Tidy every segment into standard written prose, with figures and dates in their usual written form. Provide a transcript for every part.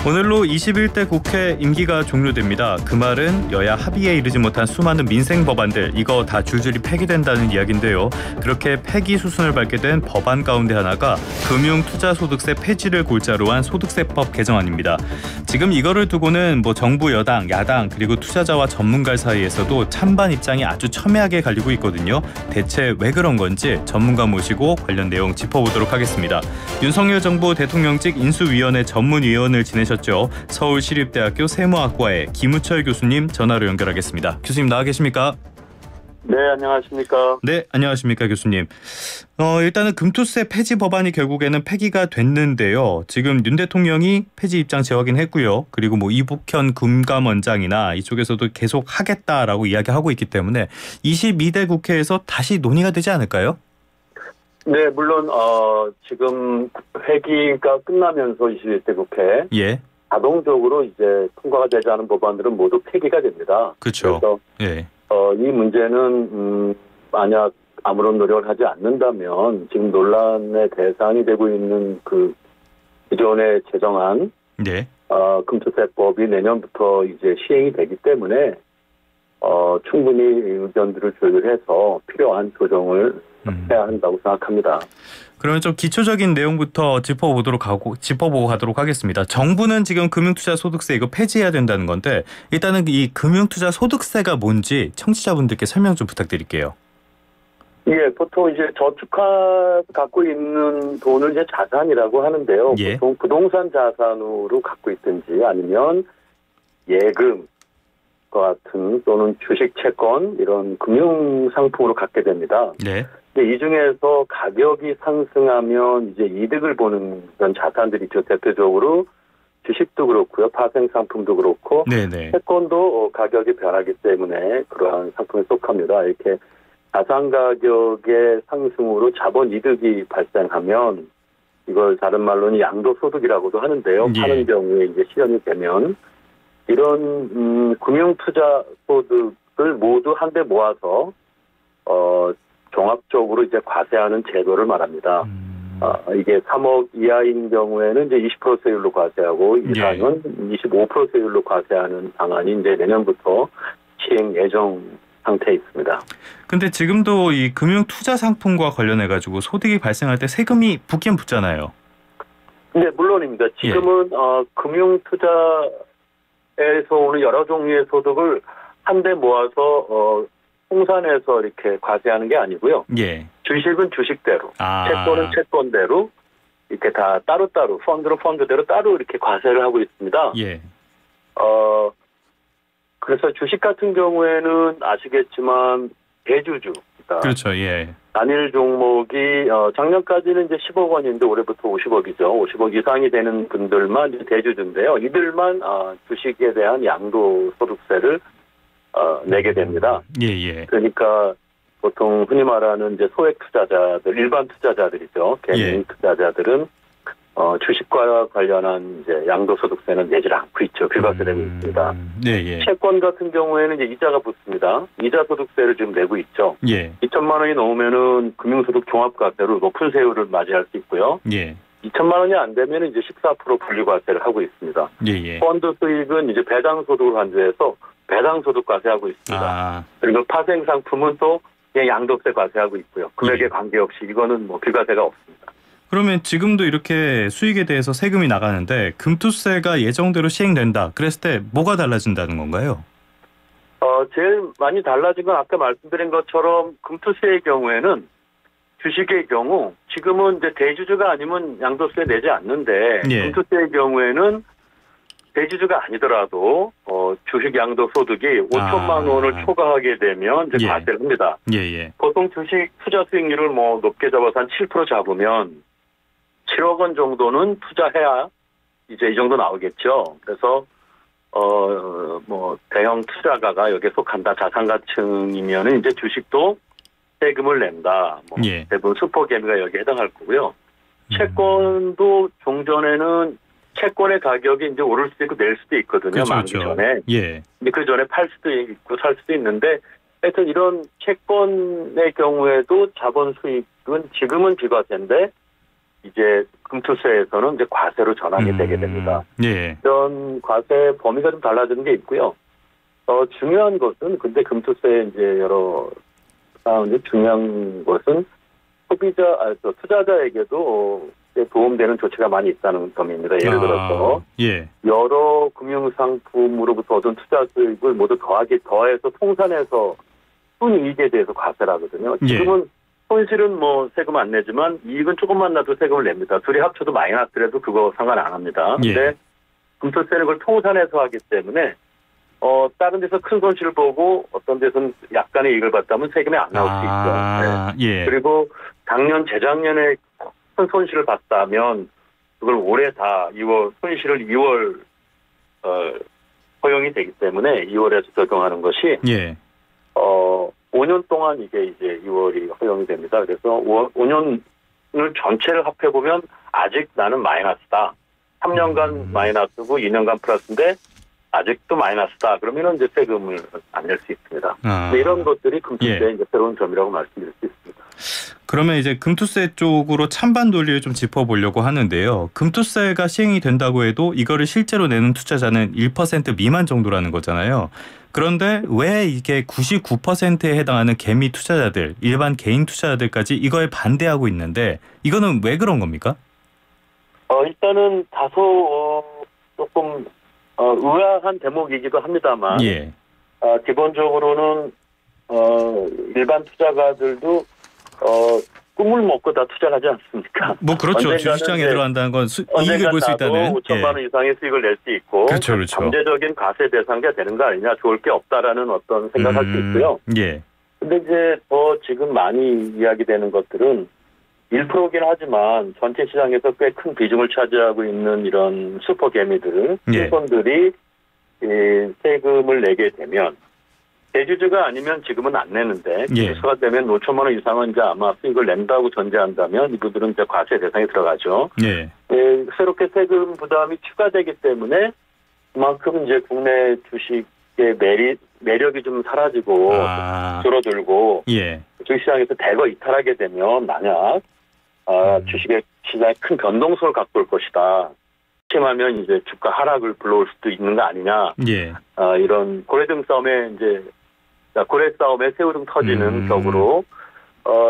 오늘로 21대 국회 임기가 종료됩니다. 그 말은 여야 합의에 이르지 못한 수많은 민생 법안들 이거 다 줄줄이 폐기된다는 이야기인데요. 그렇게 폐기 수순을 밟게 된 법안 가운데 하나가 금융투자소득세 폐지를 골자로 한 소득세법 개정안입니다. 지금 이거를 두고는 정부 여당, 야당 그리고 투자자와 전문가 사이에서도 찬반 입장이 아주 첨예하게 갈리고 있거든요. 대체 왜 그런 건지 전문가 모시고 관련 내용 짚어보도록 하겠습니다. 윤석열 정부 대통령직 인수위원회 전문위원을 지내셨죠. 서울시립대학교 세무학과의 김우철 교수님 전화로 연결하겠습니다. 교수님 나와 계십니까? 네, 안녕하십니까? 네, 안녕하십니까 교수님. 일단은 금투세 폐지 법안이 결국에는 폐기가 됐는데요. 지금 윤 대통령이 폐지 입장 재확인했고요. 그리고 이북현 금감원장이나 이쪽에서도 계속 하겠다라고 이야기하고 있기 때문에 22대 국회에서 다시 논의가 되지 않을까요? 네, 물론 지금 회기가 끝나면서 21대 국회 자동적으로 이제 통과가 되지 않은 법안들은 모두 폐기가 됩니다. 그렇죠. 그래서 이 문제는 만약 아무런 노력을 하지 않는다면 지금 논란의 대상이 되고 있는 그 기존의 제정안 금투세법이 내년부터 이제 시행이 되기 때문에 충분히 의견들을 조율해서 필요한 조정을 해야 한다고 생각합니다. 그러면 좀 기초적인 내용부터 짚어보고 가도록 하겠습니다. 정부는 지금 금융투자소득세 이거 폐지해야 된다는 건데 일단은 이 금융투자소득세가 뭔지 청취자분들께 설명 좀 부탁드릴게요. 예, 보통 이제 저축하 갖고 있는 돈을 이제 자산이라고 하는데요. 보통 부동산 자산으로 갖고 있든지 아니면 예금 같은 또는 주식 채권 이런 금융 상품으로 갖게 됩니다. 근데 이 중에서 가격이 상승하면 이제 이득을 보는 그런 자산들이 있죠. 대표적으로 주식도 그렇고요. 파생 상품도 그렇고 채권도 가격이 변하기 때문에 그러한 상품에 속합니다. 이렇게 자산 가격의 상승으로 자본 이득이 발생하면 이걸 다른 말로는 양도소득이라고도 하는데요. 파는 경우에 이제 실현이 되면 이런 금융투자 소득을 모두 한데 모아서 종합적으로 이제 과세하는 제도를 말합니다. 이게 3억 이하인 경우에는 이제 20% 세율로 과세하고 이상은 25% 세율로 과세하는 방안이 이제 내년부터 시행 예정 상태에 있습니다. 근데 지금도 이 금융투자 상품과 관련해 가지고 소득이 발생할 때 세금이 붙긴 붙잖아요. 네, 물론입니다. 지금은 금융투자에서 오는 여러 종류의 소득을 한데 모아서 통산해서 이렇게 과세하는 게 아니고요. 주식은 주식대로, 채권은 채권대로 이렇게 다 따로따로 펀드는 펀드대로 따로 이렇게 과세를 하고 있습니다. 그래서 주식 같은 경우에는 아시겠지만 대주주, 그렇죠. 단일 종목이 작년까지는 이제 10억 원인데 올해부터 50억이죠. 50억 이상이 되는 분들만 이제 대주주인데요. 이들만 주식에 대한 양도소득세를 내게 됩니다. 그러니까 보통 흔히 말하는 이제 소액 투자자들, 일반 투자자들이죠. 개인 투자자들은 주식과 관련한 이제 양도소득세는 내지 않고 있죠. 비과세되고 있습니다. 채권 같은 경우에는 이제 이자가 붙습니다. 이자 소득세를 지금 내고 있죠. 2천만 원이 넘으면은 금융소득 종합과세로 높은 세율을 맞이할 수 있고요. 2천만 원이 안 되면 이제 14% 분리과세를 하고 있습니다. 펀드 수익은 이제 배당소득을 환수해서 배당소득 과세하고 있습니다. 그리고 파생 상품은 또 그냥 양도세 과세하고 있고요. 금액에 관계없이 이거는 비과세가 없습니다. 그러면 지금도 이렇게 수익에 대해서 세금이 나가는데 금투세가 예정대로 시행된다. 그랬을 때 뭐가 달라진다는 건가요? 제일 많이 달라진 건 아까 말씀드린 것처럼 금투세의 경우에는 주식의 경우 지금은 이제 대주주가 아니면 양도세 내지 않는데 금투세의 경우에는 대주주가 아니더라도 주식 양도소득이 5천만 원을 초과하게 되면 이제 과세를 합니다. 보통 주식 투자 수익률을 높게 잡아서 한 7% 잡으면 7억 원 정도는 투자해야 이제 이 정도 나오겠죠. 그래서 대형 투자가가 여기에 속한다. 자산가층이면은 이제 주식도 세금을 낸다. 대부분 슈퍼개미가 여기에 해당할 거고요. 채권도 종전에는 채권의 가격이 이제 오를 수도 있고 내릴 수도 있거든요. 만기 전에. 근데 그 전에 팔 수도 있고 살 수도 있는데 하여튼 이런 채권의 경우에도 자본 수익은 지금은 비과세인데 이제 금투세에서는 이제 과세로 전환이 되게 됩니다. 예. 이런 과세 범위가 좀 달라지는 게 있고요. 중요한 것은 근데 금투세 이제 여러 가운데 중요한 것은 투자자에게도 도움되는 조치가 많이 있다는 점입니다. 예를 들어서 예. 여러 금융상품으로부터 얻은 투자 수익을 모두 더해서 통산해서 순이익에 대해서 과세를 하거든요. 지금은 손실은 뭐 세금 안 내지만 이익은 조금만 나도 세금을 냅니다. 둘이 합쳐도 마이너스라도 그거 상관 안 합니다. 근데 금투세는 그걸 통산해서 하기 때문에 다른 데서 큰 손실을 보고 어떤 데서는 약간의 이익을 봤다면 세금이 안 나올 수 있죠. 네. 예. 그리고 작년, 재작년에 큰 손실을 봤다면 그걸 올해 다 손실을 2월 허용이 되기 때문에 2월에서 적용하는 것이 예. 5년 동안 이게 이제 2월이 허용이 됩니다. 그래서 5년을 전체를 합해보면 아직 나는 마이너스다. 3년간 마이너스고 2년간 플러스인데 아직도 마이너스다. 그러면은 이제 세금을 안 낼 수 있습니다. 이런 것들이 금투세의 이제 새로운 점이라고 말씀드릴 수 있습니다. 그러면 이제 금투세 쪽으로 찬반 논리를 좀 짚어보려고 하는데요. 금투세가 시행이 된다고 해도 이거를 실제로 내는 투자자는 1% 미만 정도라는 거잖아요. 그런데 왜 이게 99%에 해당하는 개미 투자자들, 일반 개인 투자자들까지 이거에 반대하고 있는데 이거는 왜 그런 겁니까? 일단은 다소 조금 의아한 대목이기도 합니다만 기본적으로는 일반 투자가들도 꿈을 먹고 다 투자하지 않습니까? 뭐 그렇죠. 주식시장에 들어간다는 건 이익을 볼 수 있다는. 5천만 원 이상의 수익을 낼 수 있고 그렇죠. 잠재적인 과세 대상자 되는 거 아니냐, 좋을 게 없다라는 어떤 생각할 수 있고요. 근데 이제 지금 많이 이야기되는 것들은 1%긴 하지만 전체 시장에서 꽤 큰 비중을 차지하고 있는 이런 슈퍼 개미들, 손들이 세금을 내게 되면 대주주가 아니면 지금은 안 내는데 기수가 되면 5천만 원 이상은 이제 아마 수익을 낸다고 전제한다면 이분들은 이제 과세 대상에 들어가죠. 새롭게 세금 부담이 추가되기 때문에 그만큼 이제 국내 주식의 매력이 좀 사라지고 줄어들고 주식시장에서 대거 이탈하게 되면 만약 주식의 시장에 큰 변동성을 갖고 올 것이다. 심하면 이제 주가 하락을 불러올 수도 있는 거 아니냐. 이런 고래등 싸움에 이제 고래 싸움에 새우등 터지는 격으로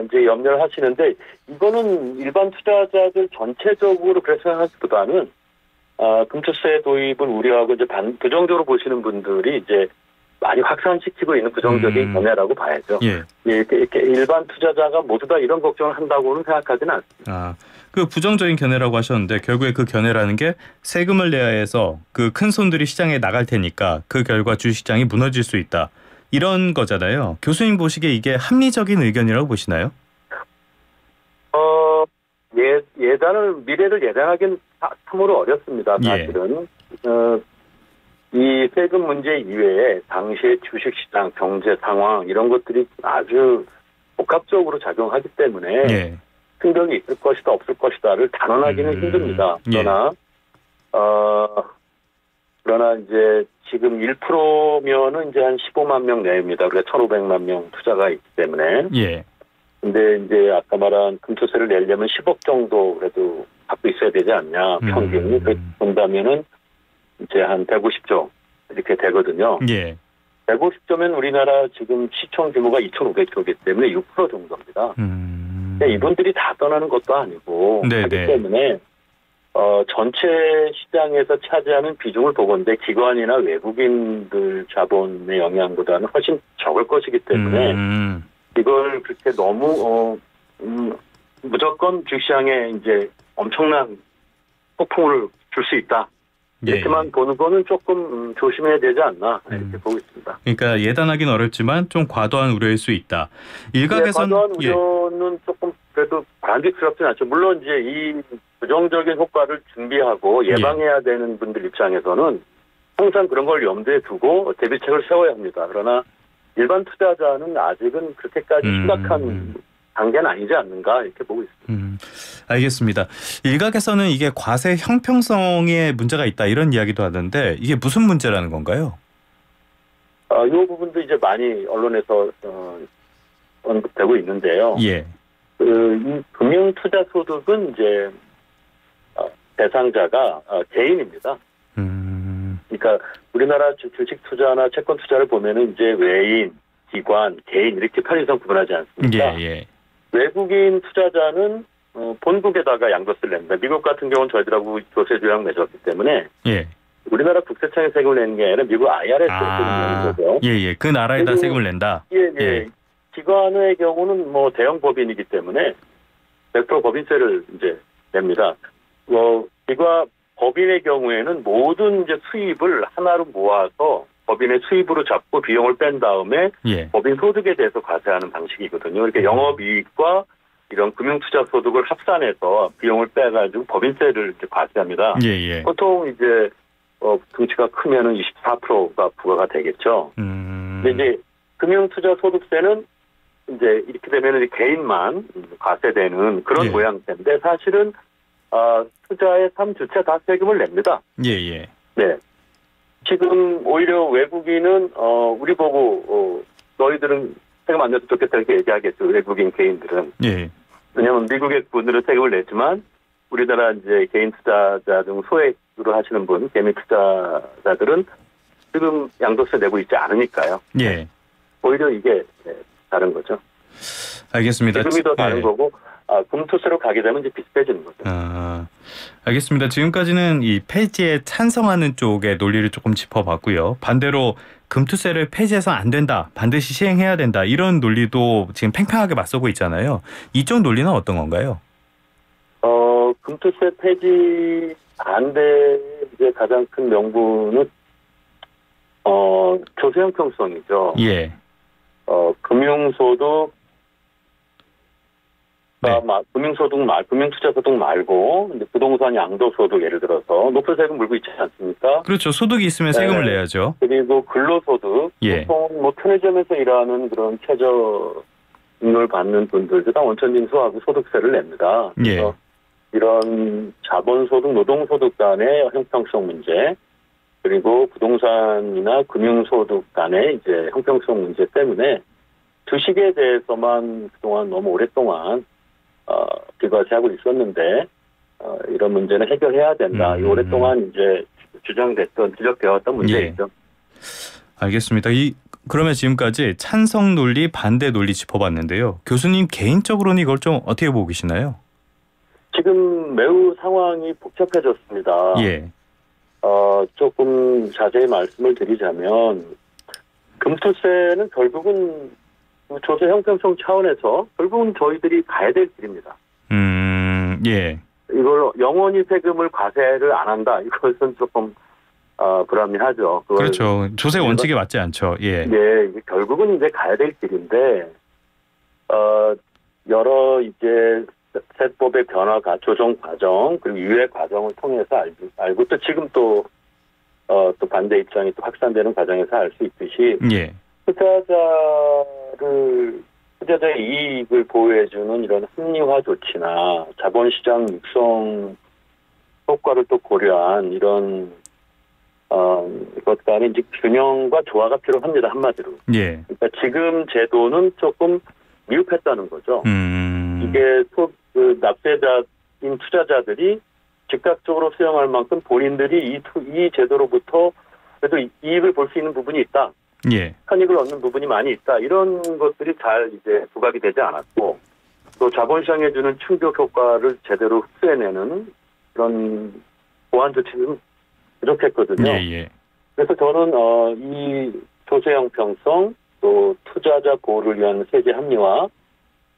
이제 염려를 하시는데 이거는 일반 투자자들 전체적으로 그렇게 생각하기보다는 금투세 도입을 우려하고 이제 부정적으로 보시는 분들이 이제 많이 확산시키고 있는 부정적인 견해라고 봐야죠. 이렇게 일반 투자자가 모두 다 이런 걱정을 한다고는 생각하지는 않습니다. 그 부정적인 견해라고 하셨는데 결국에 그 견해라는 게 세금을 내야 해서 그 큰 손들이 시장에 나갈 테니까 그 결과 주식시장이 무너질 수 있다. 이런 거잖아요. 교수님 보시기에 이게 합리적인 의견이라고 보시나요? 미래를 예단하기는 참으로 어렵습니다. 사실은. 이 세금 문제 이외에 당시의 주식시장, 경제 상황 이런 것들이 아주 복합적으로 작용하기 때문에 충격이 있을 것이다 없을 것이다를 단언하기는 힘듭니다. 그러나 이제 지금 1%면은 이제 한 15만 명 내외입니다. 그래서 1,500만 명 투자가 있기 때문에. 근데 이제 아까 말한 금투세를 내려면 10억 정도 그래도 갖고 있어야 되지 않냐 평균이. 본다면은 이제 한 150조 이렇게 되거든요. 150조면 우리나라 지금 시총 규모가 2,500조이기 때문에 6% 정도입니다. 이분들이 다 떠나는 것도 아니고 하기 때문에 전체 시장에서 차지하는 비중을 보건대 기관이나 외국인들 자본의 영향보다는 훨씬 적을 것이기 때문에 이걸 그렇게 너무 무조건 주식시장에 이제 엄청난 폭풍을 줄 수 있다. 이렇게만 보는 거는 조금 조심해야 되지 않나 이렇게 보고 있습니다. 그러니까 예단하기는 어렵지만 좀 과도한 우려일 수 있다. 일각에서는 과도한 우려는 조금 그래도 바람직스럽진 않죠. 물론 이제 이 부정적인 효과를 준비하고 예방해야 되는 분들 입장에서는 항상 그런 걸 염두에 두고 대비책을 세워야 합니다. 그러나 일반 투자자는 아직은 그렇게까지 심각한 단계는 아니지 않는가 이렇게 보고 있습니다. 알겠습니다. 일각에서는 이게 과세 형평성에 문제가 있다 이런 이야기도 하던데 이게 무슨 문제라는 건가요? 이 부분도 이제 많이 언론에서 언급되고 있는데요. 이 금융투자소득은 이제 대상자가 개인입니다. 그러니까 우리나라 주식 투자나 채권 투자를 보면은 이제 외인, 기관, 개인 이렇게 편의상 구분하지 않습니까? 예. 외국인 투자자는 본국에다가 양도세를 냅니다. 미국 같은 경우는 저희들하고 조세 조약 맺었기 때문에 예. 우리나라 국세청에 세금을 내는 게 아니라 미국 IRS에 세금을 내는 거죠. 예. 그 나라에다 세금을 낸다. 예. 기관의 경우는 뭐 대형 법인이기 때문에 100% 법인세를 이제 냅니다. 법인의 경우에는 모든 이제 수입을 하나로 모아서 법인의 수입으로 잡고 비용을 뺀 다음에 법인 소득에 대해서 과세하는 방식이거든요. 그러니까 영업이익과 이런 금융투자소득을 합산해서 비용을 빼가지고 법인세를 이제 과세합니다. 보통 이제 등치가 크면은 24%가 부과가 되겠죠. 근데 이제 금융투자소득세는 이제 이렇게 되면은 개인만 과세되는 그런 모양새인데 사실은 투자의 3주체 다 세금을 냅니다. 네. 지금 오히려 외국인은 우리 보고 너희들은 세금 안 내도 좋겠다 이렇게 얘기하겠죠. 외국인 개인들은. 왜냐하면 미국의 분들은 세금을 내지만 우리나라 이제 개인 투자자 등 소액으로 하시는 분, 개미 투자자들은 지금 양도세 내고 있지 않으니까요. 오히려 이게 다른 거죠. 알겠습니다. 지금이 더 다른 거고. 금투세로 가게 되면 이제 비슷해지는 거죠. 알겠습니다. 지금까지는 이 폐지에 찬성하는 쪽의 논리를 조금 짚어봤고요. 반대로 금투세를 폐지해서 안 된다, 반드시 시행해야 된다 이런 논리도 지금 팽팽하게 맞서고 있잖아요. 이쪽 논리는 어떤 건가요? 금투세 폐지 반대 이제 가장 큰 명분은 조세 형평성이죠. 금융소득 금융투자소득 말고 이제 부동산 양도소득 예를 들어서 높은 세금 물고 있지 않습니까? 그렇죠. 소득이 있으면 세금을 내야죠. 그리고 근로소득, 보통 뭐 편의점에서 일하는 그런 최저임금을 받는 분들도 다 원천징수하고 소득세를 냅니다. 그래서 이런 자본소득, 노동소득 간의 형평성 문제, 그리고 부동산이나 금융소득 간의 이제 형평성 문제 때문에 주식에 대해서만 그동안 너무 오랫동안 비과세하고 있었는데 이런 문제는 해결해야 된다. 오랫동안 이제 지적되었던 문제이죠. 알겠습니다. 그러면 지금까지 찬성 논리, 반대 논리 짚어봤는데요. 교수님 개인적으로는 이걸 좀 어떻게 보고 계시나요? 지금 매우 상황이 복잡해졌습니다. 조금 자세히 말씀을 드리자면 금투세는 결국은 조세 형평성 차원에서 결국은 저희들이 가야 될 길입니다. 이걸 영원히 세금을 과세를 안 한다. 이것은 조금 불합리하죠. 그렇죠. 조세 원칙에 맞지 않죠. 결국은 이제 가야 될 길인데 여러 이제 세법의 변화, 조정 과정 그리고 유예 과정을 통해서 알고 또 지금 또 반대 입장이 또 확산되는 과정에서 알 수 있듯이 투자자의 이익을 보호해주는 이런 합리화 조치나 자본시장 육성 효과를 또 고려한 이런 것 간의 이제 균형과 조화가 필요합니다. 한마디로. 그러니까 지금 제도는 조금 미흡했다는 거죠. 이게 납세자인 투자자들이 즉각적으로 수용할 만큼 본인들이 이 제도로부터 그래도 이익을 볼 수 있는 부분이 있다. 편익을 얻는 부분이 많이 있다. 이런 것들이 잘 이제 부각이 되지 않았고 또 자본시장에 주는 충격 효과를 제대로 흡수해내는 그런 보완 조치는 부족했거든요. 그래서 저는 이 조세 형평성 또 투자자 보호를 위한 세제 합리화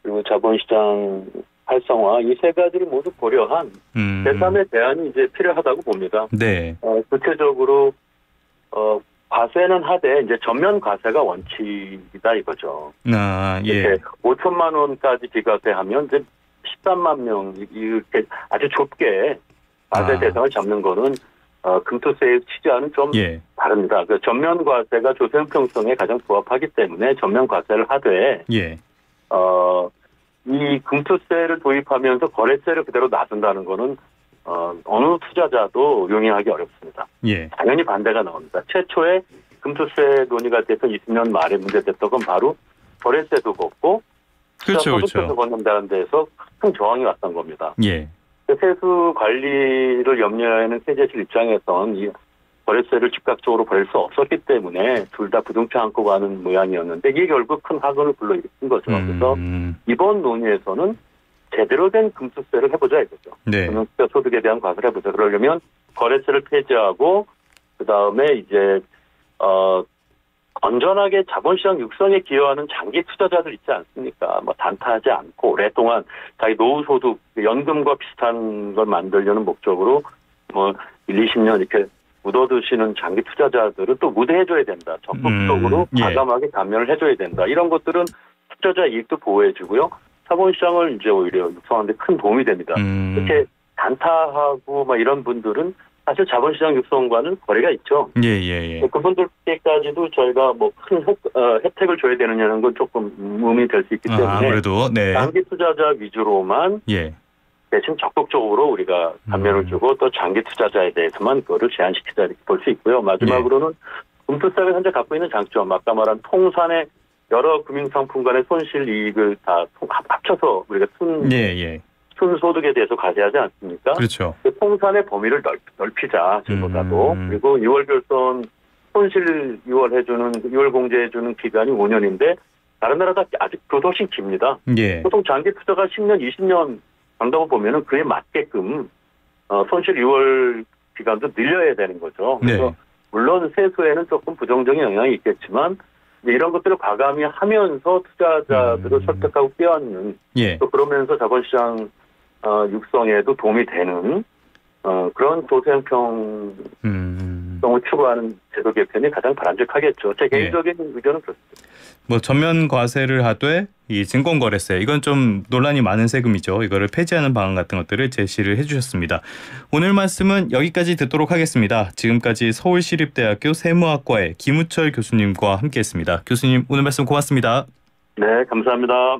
그리고 자본시장 활성화 이 세 가지를 모두 고려한 제3의 대안이 이제 필요하다고 봅니다. 구체적으로 과세는 하되 이제 전면 과세가 원칙이다 이거죠. 이렇게 5천만 원까지 비과세하면 이제 13만 명 이렇게 아주 좁게 과세 대상을 잡는 거는 금투세의 취지와는 좀 다릅니다. 그 전면 과세가 조세 형평성에 가장 부합하기 때문에 전면 과세를 하되 이 금투세를 도입하면서 거래세를 그대로 놔둔다는 거는 어느 투자자도 용인하기 어렵습니다. 당연히 반대가 나옵니다. 최초에 금투세 논의가 됐던 20년 말에 문제됐던 건 바로 거래세도 걷고 투자 그렇죠, 소득세를 그렇죠. 걷는다는 데서 큰 저항이 왔던 겁니다. 예. 세수 관리를 염려하는 세제실 입장에선 이 거래세를 즉각적으로 벌일 수 없었기 때문에 둘 다 부둥켜 안고 가는 모양이었는데 이게 결국 큰 학원을 불러일으킨 거죠. 그래서 이번 논의에서는 제대로 된 금수세를 해보자 이거죠. 네. 금융투자 소득에 대한 과세를 해보자. 그러려면 거래세를 폐지하고 그 다음에 이제 건전하게 자본시장 육성에 기여하는 장기 투자자들 있지 않습니까? 뭐 단타하지 않고 오랫동안 자기 노후 소득 연금과 비슷한 걸 만들려는 목적으로 뭐 1, 20년 이렇게 묻어두시는 장기 투자자들은 또 무대해줘야 된다. 적극적으로 예. 과감하게 감면을 해줘야 된다. 이런 것들은 투자자 이익도 보호해주고요. 자본시장을 이제 오히려 육성하는 데 큰 도움이 됩니다. 이렇게 단타하고 막 이런 분들은 사실 자본시장 육성과는 거리가 있죠. 예. 그분들께까지도 저희가 뭐 큰 혜택을 줘야 되느냐는 건 조금 의문이 될 수 있기 때문에 아무래도 네. 장기 투자자 위주로만 예. 대신 적극적으로 우리가 감면을 주고 또 장기 투자자에 대해서만 그거를 제한시키자 이렇게 볼 수 있고요. 마지막으로는 금투세가 현재 갖고 있는 장점, 아까 말한 통산의 여러 금융상품 간의 손실 이익을 다 합쳐서 우리가 순소득에 대해서 과세하지 않습니까? 그렇죠. 그 통산의 범위를 넓히자, 지금보다도. 그리고 6월 결손 손실 6월 공제해주는 기간이 5년인데 다른 나라다 아직 그것도 훨씬 깁니다. 예. 보통 장기 투자가 10년, 20년 간다고 보면은 그에 맞게끔 손실 6월 기간도 늘려야 되는 거죠. 그래서 네. 물론 세수에는 조금 부정적인 영향이 있겠지만 이런 것들을 과감히 하면서 투자자들을 설득하고 끼얹는 또 그러면서 자본시장 육성에도 도움이 되는 그런 도세형평성을 추구하는 제도 개편이 가장 바람직하겠죠. 제 개인적인 의견은 그렇습니다. 뭐 전면 과세를 하되 이 증권거래세 이건 좀 논란이 많은 세금이죠. 이거를 폐지하는 방안 같은 것들을 제시를 해주셨습니다. 오늘 말씀은 여기까지 듣도록 하겠습니다. 지금까지 서울시립대학교 세무학과의 김우철 교수님과 함께했습니다. 교수님 오늘 말씀 고맙습니다. 네, 감사합니다.